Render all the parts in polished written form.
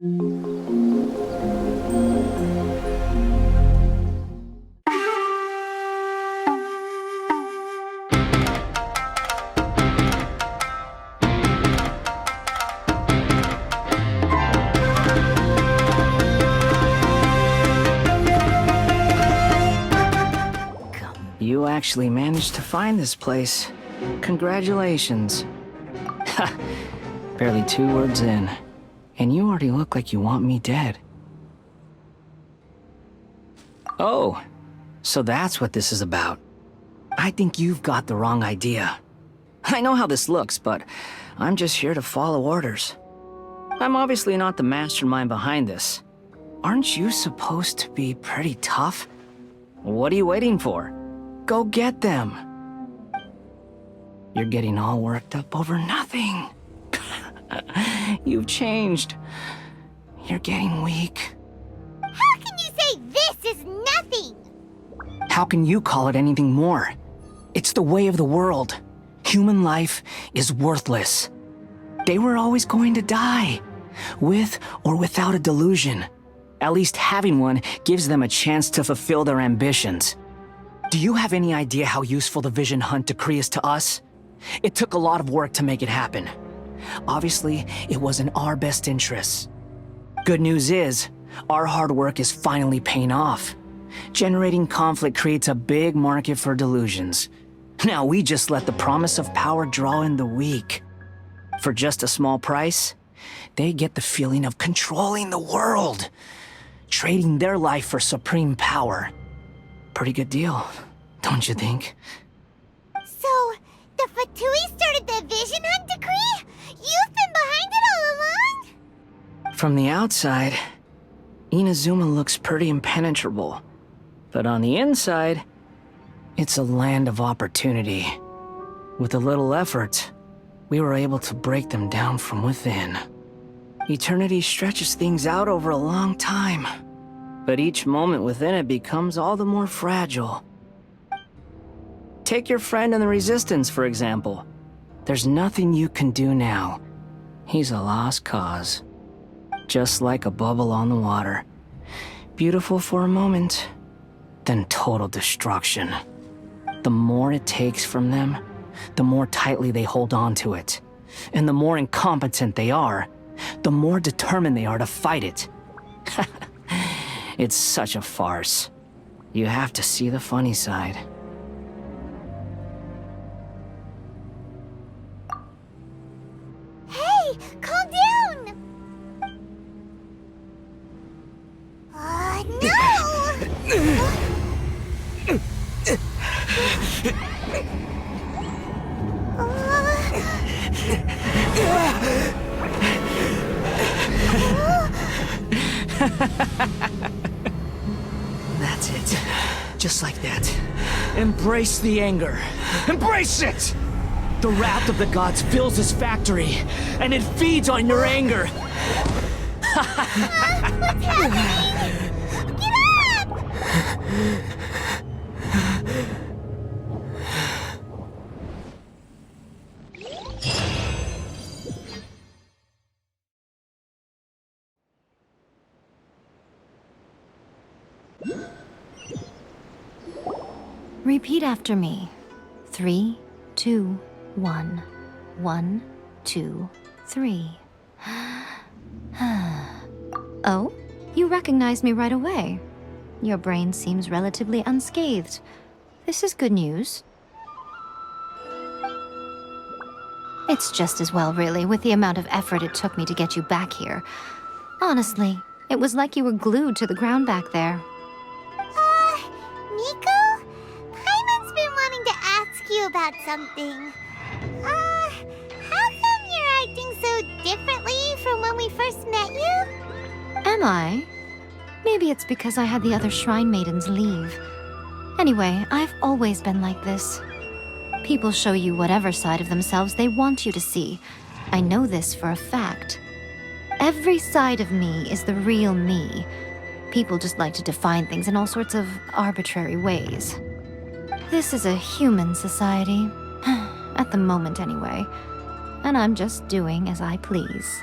You actually managed to find this place. Congratulations. Ha! Barely 2 words in, and you already look like you want me dead. Oh, so that's what this is about. I think you've got the wrong idea. I know how this looks, but I'm just here to follow orders. I'm obviously not the mastermind behind this. Aren't you supposed to be pretty tough? What are you waiting for? Go get them. You're getting all worked up over nothing. You've changed. You're getting weak. How can you say this is nothing? How can you call it anything more? It's the way of the world. Human life is worthless. They were always going to die, with or without a delusion. At least having one gives them a chance to fulfill their ambitions. Do you have any idea how useful the Vision Hunt decree is to us? It took a lot of work to make it happen. Obviously, it was in our best interests. Good news is, our hard work is finally paying off. Generating conflict creates a big market for delusions. Now we just let the promise of power draw in the weak. For just a small price, they get the feeling of controlling the world, trading their life for supreme power. Pretty good deal, don't you think? So, the Fatui started the Vision Hunt decree? You've been behind it all along? From the outside, Inazuma looks pretty impenetrable. But on the inside, it's a land of opportunity. With a little effort, we were able to break them down from within. Eternity stretches things out over a long time, but each moment within it becomes all the more fragile. Take your friend in the Resistance, for example. There's nothing you can do now. He's a lost cause. Just like a bubble on the water. Beautiful for a moment, then total destruction. The more it takes from them, the more tightly they hold on to it. And the more incompetent they are, the more determined they are to fight it. It's such a farce. You have to see the funny side. Hey, calm down! No! That's it. Just like that. Embrace the anger. Embrace it! The wrath of the gods fills this factory, and it feeds on your anger. What's happening? Get up! Repeat after me. 3, 2, 1. 1, 2, 3. Oh? You recognized me right away. Your brain seems relatively unscathed. This is good news. It's just as well, really, with the amount of effort it took me to get you back here. Honestly, it was like you were glued to the ground back there. Nico? Paimon's been wanting to ask you about something. How come you're acting so differently from when we first met you? Am I? Maybe it's because I had the other Shrine Maidens leave. Anyway, I've always been like this. People show you whatever side of themselves they want you to see. I know this for a fact. Every side of me is the real me. People just like to define things in all sorts of arbitrary ways. This is a human society. At the moment, anyway. And I'm just doing as I please.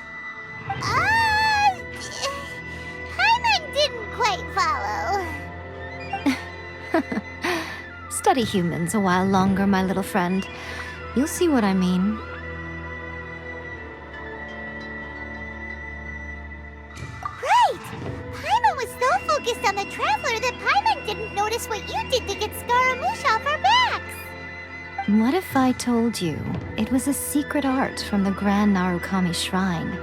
Study humans a while longer, my little friend. You'll see what I mean. Right! Paimon was so focused on the Traveler that Paimon didn't notice what you did to get Scaramouche off our backs! What if I told you it was a secret art from the Grand Narukami Shrine,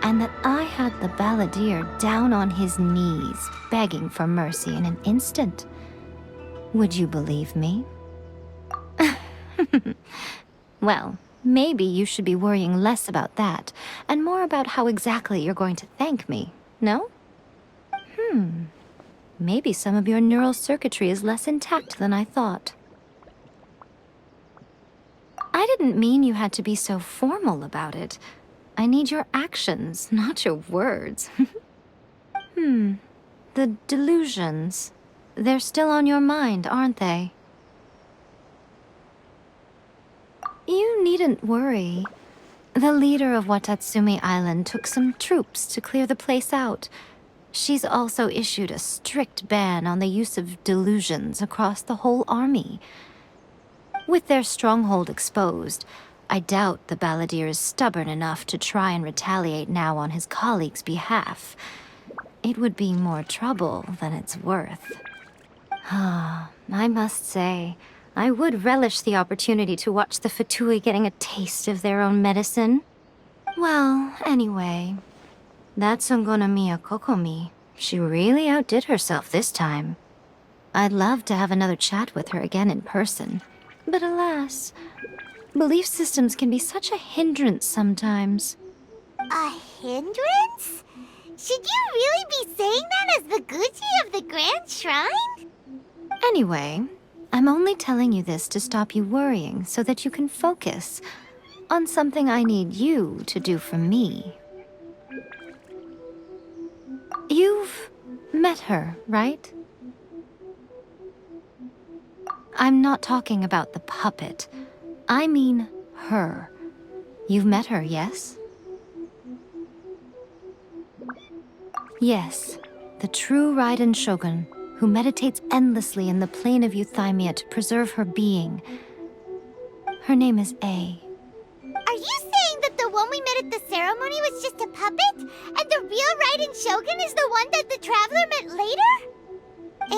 and that I had the balladeer down on his knees, begging for mercy in an instant? Would you believe me? Well, maybe you should be worrying less about that, and more about how exactly you're going to thank me, no? Maybe some of your neural circuitry is less intact than I thought. I didn't mean you had to be so formal about it. I need your actions, not your words. The delusions. They're still on your mind, aren't they? You needn't worry. The leader of Watatsumi Island took some troops to clear the place out. She's also issued a strict ban on the use of delusions across the whole army. With their stronghold exposed, I doubt the balladeer is stubborn enough to try and retaliate now on his colleagues' behalf. It would be more trouble than it's worth. I must say, I would relish the opportunity to watch the Fatui getting a taste of their own medicine. Well, anyway, that Sungonamiya Kokomi, she really outdid herself this time. I'd love to have another chat with her again in person. But alas, belief systems can be such a hindrance sometimes. A hindrance? Should you really be saying that as the Gucci of the Grand Shrine? Anyway, I'm only telling you this to stop you worrying so that you can focus on something I need you to do for me. You've met her, right? I'm not talking about the puppet. I mean her. You've met her, yes? Yes, the true Raiden Shogun, who meditates endlessly in the plane of Euthymia to preserve her being. Her name is A. Are you saying that the one we met at the ceremony was just a puppet? And the real Raiden Shogun is the one that the Traveler met later?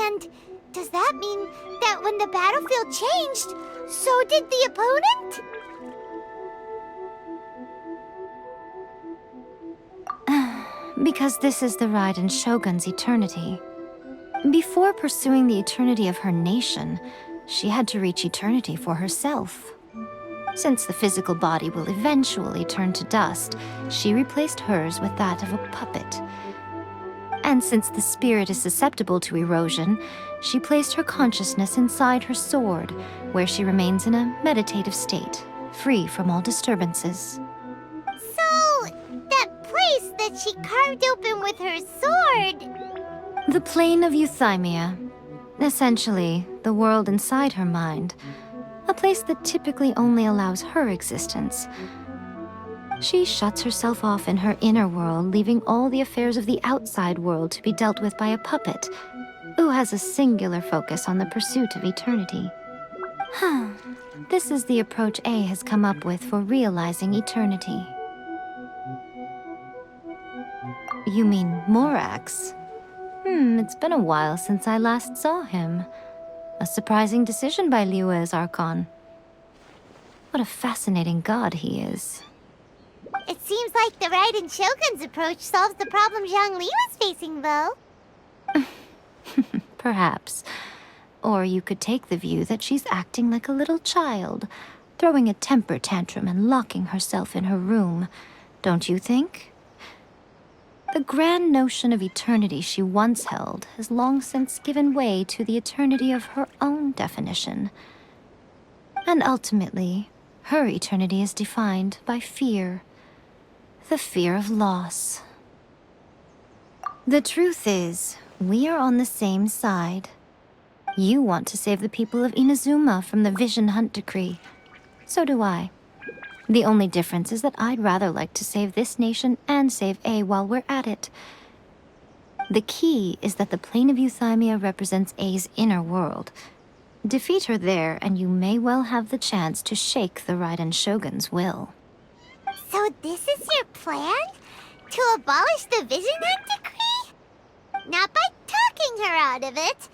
And does that mean that when the battlefield changed, so did the opponent? Because this is the Raiden Shogun's eternity. Before pursuing the eternity of her nation, she had to reach eternity for herself. Since the physical body will eventually turn to dust, she replaced hers with that of a puppet. And since the spirit is susceptible to erosion, she placed her consciousness inside her sword, where she remains in a meditative state, free from all disturbances. So, that place that she carved open with her sword... The plane of Euthymia. Essentially, the world inside her mind. A place that typically only allows her existence. She shuts herself off in her inner world, leaving all the affairs of the outside world to be dealt with by a puppet, who has a singular focus on the pursuit of eternity. This is the approach A has come up with for realizing eternity. You mean Morax? It's been a while since I last saw him. A surprising decision by Liyue's Archon. What a fascinating god he is. It seems like the Raiden Shogun's approach solves the problem Zhongli was facing, though. Perhaps. Or you could take the view that she's acting like a little child, throwing a temper tantrum and locking herself in her room. Don't you think? The grand notion of eternity she once held has long since given way to the eternity of her own definition. And ultimately, her eternity is defined by fear. The fear of loss. The truth is, we are on the same side. You want to save the people of Inazuma from the Vision Hunt decree. So do I. The only difference is that I'd rather like to save this nation and save A while we're at it. The key is that the plane of Euthymia represents A's inner world. Defeat her there, and you may well have the chance to shake the Raiden Shogun's will. So this is your plan? To abolish the Vision Hunt decree? Not by talking her out of it,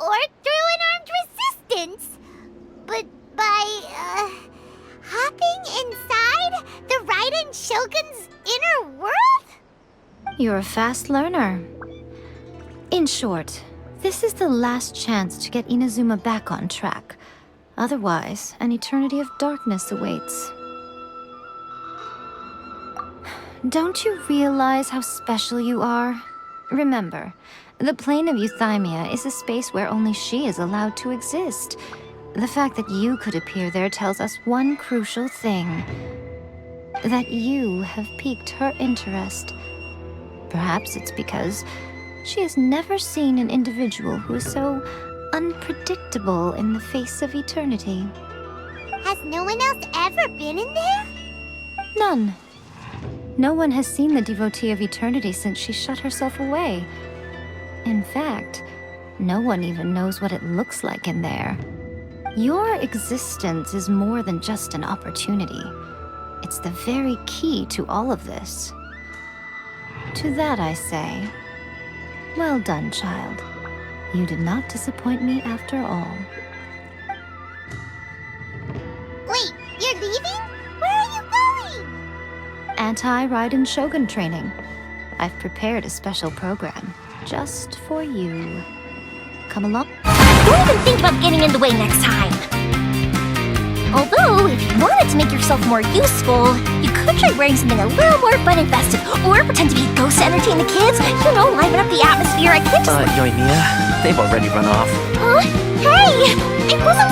or through an armed resistance, but by, hopping inside the Raiden Shogun's inner world? You're a fast learner. In short, this is the last chance to get Inazuma back on track. Otherwise, an eternity of darkness awaits. Don't you realize how special you are? Remember, the plane of Euthymia is a space where only she is allowed to exist. The fact that you could appear there tells us one crucial thing. That you have piqued her interest. Perhaps it's because she has never seen an individual who is so unpredictable in the face of eternity. Has no one else ever been in there? None. No one has seen the devotee of eternity since she shut herself away. In fact, no one even knows what it looks like in there. Your existence is more than just an opportunity. It's the very key to all of this. To that I say, well done, child. You did not disappoint me after all. Wait, you're leaving? Where are you going? Anti-Raiden Shogun training. I've prepared a special program just for you. Come along. Don't even think about getting in the way next time. Although, if you wanted to make yourself more useful, you could try wearing something a little more fun and festive, or pretend to be a ghost to entertain the kids. You know, liven up the atmosphere. I could just... Yoimiya, they've already run off. Huh? Hey! It wasn't